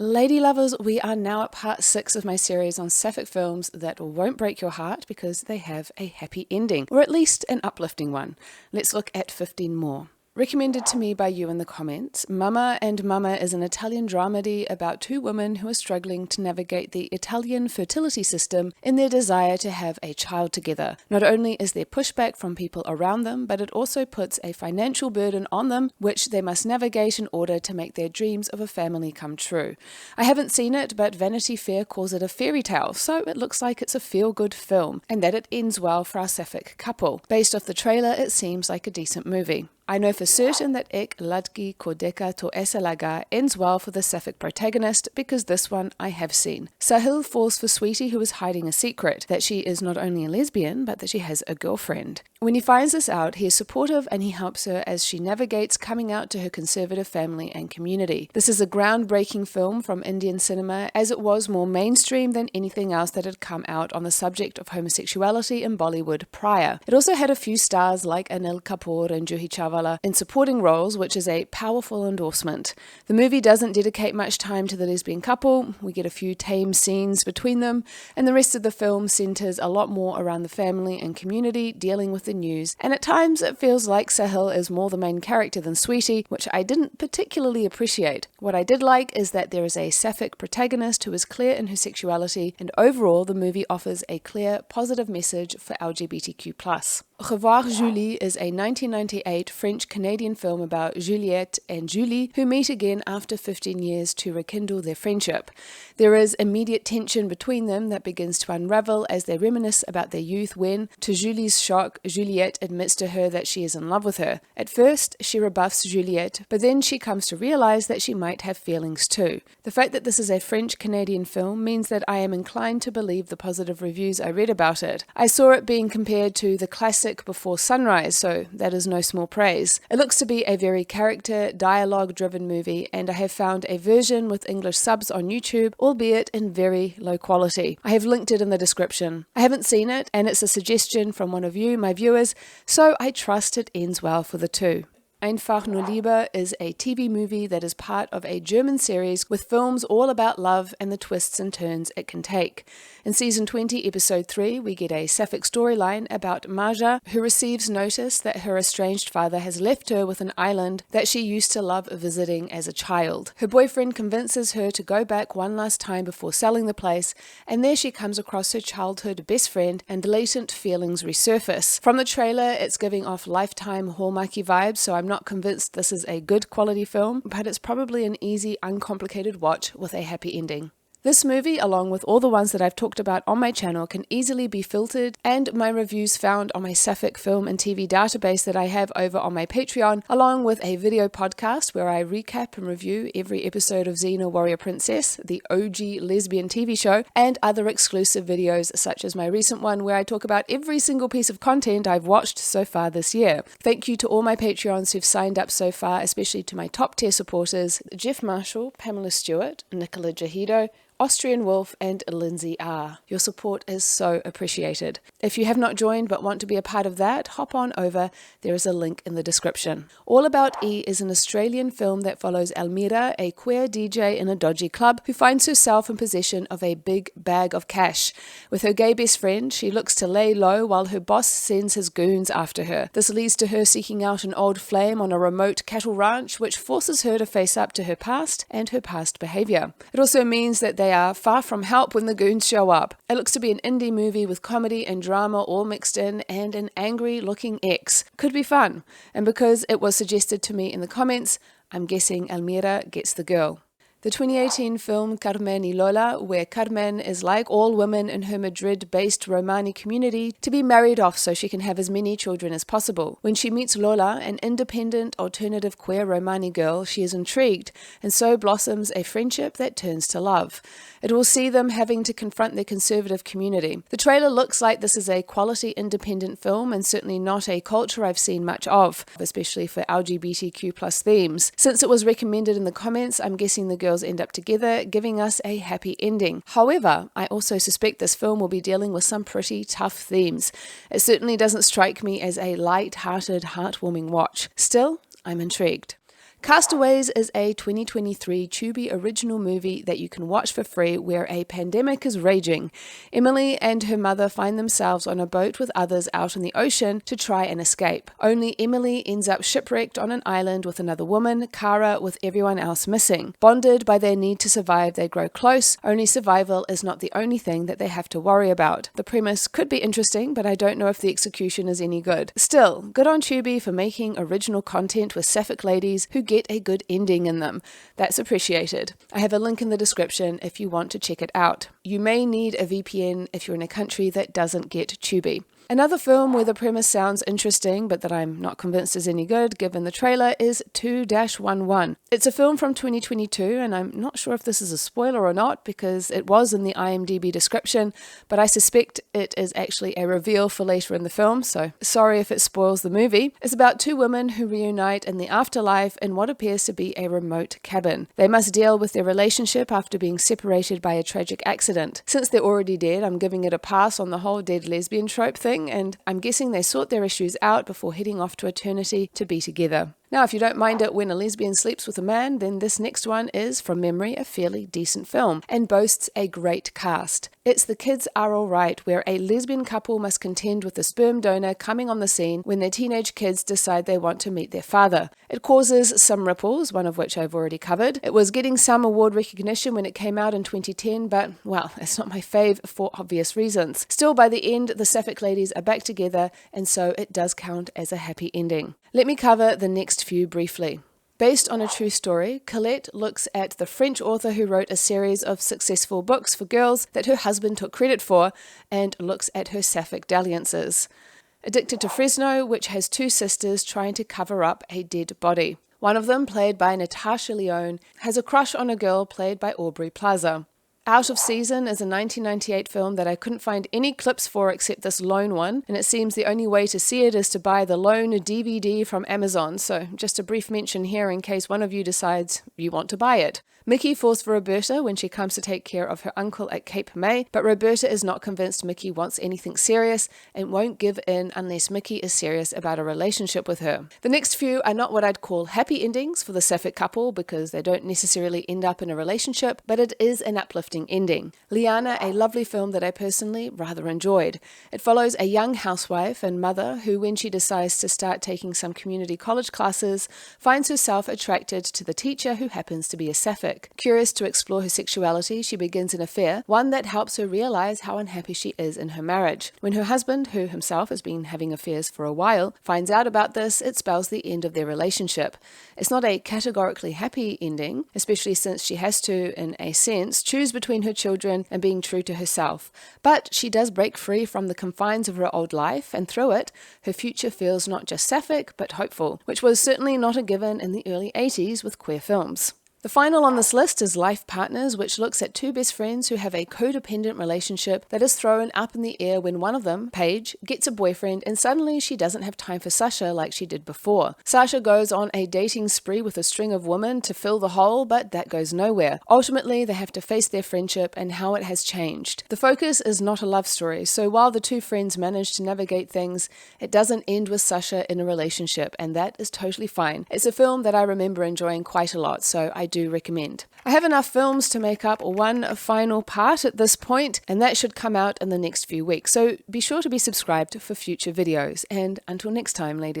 Lady lovers, we are now at part 6 of my series on sapphic films that won't break your heart because they have a happy ending, or at least an uplifting one. Let's look at 15 more. Recommended to me by you in the comments, Mamma and Mamma is an Italian dramedy about two women who are struggling to navigate the Italian fertility system in their desire to have a child together. Not only is there pushback from people around them, but it also puts a financial burden on them, which they must navigate in order to make their dreams of a family come true. I haven't seen it, but Vanity Fair calls it a fairy tale, so it looks like it's a feel-good film, and that it ends well for our sapphic couple. Based off the trailer, it seems like a decent movie. I know for certain that Ek Ladki Kodeka to Esalaga ends well for the sapphic protagonist because this one I have seen. Sahil falls for Sweetie, who is hiding a secret, that she is not only a lesbian but that she has a girlfriend. When he finds this out, he is supportive and he helps her as she navigates coming out to her conservative family and community. This is a groundbreaking film from Indian cinema, as it was more mainstream than anything else that had come out on the subject of homosexuality in Bollywood prior. It also had a few stars like Anil Kapoor and Juhi Chawla in supporting roles, which is a powerful endorsement. The movie doesn't dedicate much time to the lesbian couple. We get a few tame scenes between them, and the rest of the film centers a lot more around the family and community dealing with the news, and at times it feels like Sahil is more the main character than Sweetie, which I didn't particularly appreciate. What I did like is that there is a sapphic protagonist who is clear in her sexuality, and overall the movie offers a clear, positive message for LGBTQ+. Au revoir Julie is a 1998 French-Canadian film about Juliette and Julie, who meet again after 15 years to rekindle their friendship. There is immediate tension between them that begins to unravel as they reminisce about their youth when, to Julie's shock, Juliette admits to her that she is in love with her. At first, she rebuffs Juliette, but then she comes to realize that she might have feelings too. The fact that this is a French-Canadian film means that I am inclined to believe the positive reviews I read about it. I saw it being compared to the classic Before Sunrise, so that is no small praise. It looks to be a very character, dialogue-driven movie, and I have found a version with English subs on YouTube, albeit in very low quality. I have linked it in the description. I haven't seen it, and it's a suggestion from one of you, my viewers, so I trust it ends well for the two. Einfach nur Liebe is a TV movie that is part of a German series with films all about love and the twists and turns it can take. In Season 20, Episode 3, we get a sapphic storyline about Maja, who receives notice that her estranged father has left her with an island that she used to love visiting as a child. Her boyfriend convinces her to go back one last time before selling the place, and there she comes across her childhood best friend and latent feelings resurface. From the trailer, it's giving off Lifetime Hallmarky vibes, so I'm not convinced this is a good quality film, but it's probably an easy, uncomplicated watch with a happy ending. This movie, along with all the ones that I've talked about on my channel, can easily be filtered, and my reviews found on my sapphic film and TV database that I have over on my Patreon, along with a video podcast where I recap and review every episode of Xena Warrior Princess, the OG lesbian TV show, and other exclusive videos such as my recent one where I talk about every single piece of content I've watched so far this year. Thank you to all my Patreons who've signed up so far, especially to my top tier supporters, Jeff Marshall, Pamela Stewart, Nicola Jahido, Austrian Wolf, and Lindsay R. Your support is so appreciated. If you have not joined but want to be a part of that, hop on over. There is a link in the description. All About E is an Australian film that follows Elmira, a queer DJ in a dodgy club who finds herself in possession of a big bag of cash. With her gay best friend, she looks to lay low while her boss sends his goons after her. This leads to her seeking out an old flame on a remote cattle ranch, which forces her to face up to her past and her past behavior. It also means that they are far from help when the goons show up. It looks to be an indie movie with comedy and drama all mixed in, and an angry looking ex. Could be fun. And because it was suggested to me in the comments, I'm guessing Elmira gets the girl. The 2018 film Carmen y Lola, where Carmen is like all women in her Madrid-based Romani community to be married off so she can have as many children as possible. When she meets Lola, an independent, alternative queer Romani girl, she is intrigued, and so blossoms a friendship that turns to love. It will see them having to confront their conservative community. The trailer looks like this is a quality independent film and certainly not a culture I've seen much of, especially for LGBTQ+ themes. Since it was recommended in the comments, I'm guessing the girls end up together, giving us a happy ending. However, I also suspect this film will be dealing with some pretty tough themes. It certainly doesn't strike me as a light-hearted, heartwarming watch. Still, I'm intrigued. Castaways is a 2023 Tubi original movie that you can watch for free where a pandemic is raging. Emily and her mother find themselves on a boat with others out in the ocean to try and escape. Only Emily ends up shipwrecked on an island with another woman, Cara, with everyone else missing. Bonded by their need to survive, they grow close, only survival is not the only thing that they have to worry about. The premise could be interesting, but I don't know if the execution is any good. Still, good on Tubi for making original content with sapphic ladies who get a good ending in them. That's appreciated. I have a link in the description if you want to check it out. You may need a VPN if you're in a country that doesn't get Tubi. Another film where the premise sounds interesting but that I'm not convinced is any good given the trailer is 2-11. It's a film from 2022 and I'm not sure if this is a spoiler or not because it was in the IMDb description, but I suspect it is actually a reveal for later in the film, so sorry if it spoils the movie. It's about two women who reunite in the afterlife in what appears to be a remote cabin. They must deal with their relationship after being separated by a tragic accident. Since they're already dead, I'm giving it a pass on the whole dead lesbian trope thing, and I'm guessing they sort their issues out before heading off to eternity to be together. Now, if you don't mind it when a lesbian sleeps with a man, then this next one is, from memory, a fairly decent film and boasts a great cast. It's The Kids Are Alright, where a lesbian couple must contend with a sperm donor coming on the scene when their teenage kids decide they want to meet their father. It causes some ripples, one of which I've already covered. It was getting some award recognition when it came out in 2010, but, well, it's not my fave for obvious reasons. Still, by the end, the sapphic ladies are back together, and so it does count as a happy ending. Let me cover the next few briefly. Based on a true story, Colette looks at the French author who wrote a series of successful books for girls that her husband took credit for, and looks at her sapphic dalliances. Addicted to Fresno, which has two sisters trying to cover up a dead body. One of them, played by Natasha Lyonne, has a crush on a girl played by Aubrey Plaza. Out of Season is a 1998 film that I couldn't find any clips for except this lone one, and it seems the only way to see it is to buy the lone DVD from Amazon, so just a brief mention here in case one of you decides you want to buy it. Mickey falls for Roberta when she comes to take care of her uncle at Cape May, but Roberta is not convinced Mickey wants anything serious and won't give in unless Mickey is serious about a relationship with her. The next few are not what I'd call happy endings for the sapphic couple because they don't necessarily end up in a relationship, but it is an uplifting ending. Liana, a lovely film that I personally rather enjoyed. It follows a young housewife and mother who, when she decides to start taking some community college classes, finds herself attracted to the teacher who happens to be a sapphic. Curious to explore her sexuality, she begins an affair, one that helps her realize how unhappy she is in her marriage. When her husband, who himself has been having affairs for a while, finds out about this, it spells the end of their relationship. It's not a categorically happy ending, especially since she has to, in a sense, choose between her children and being true to herself. But she does break free from the confines of her old life, and through it, her future feels not just sapphic, but hopeful, which was certainly not a given in the early 80s with queer films. The final on this list is Life Partners, which looks at two best friends who have a codependent relationship that is thrown up in the air when one of them, Paige, gets a boyfriend and suddenly she doesn't have time for Sasha like she did before. Sasha goes on a dating spree with a string of women to fill the hole, but that goes nowhere. Ultimately, they have to face their friendship and how it has changed. The focus is not a love story, so while the two friends manage to navigate things, it doesn't end with Sasha in a relationship, and that is totally fine. It's a film that I remember enjoying quite a lot, so I do recommend. I have enough films to make up one final part at this point, and that should come out in the next few weeks, so be sure to be subscribed for future videos. And until next time, ladies.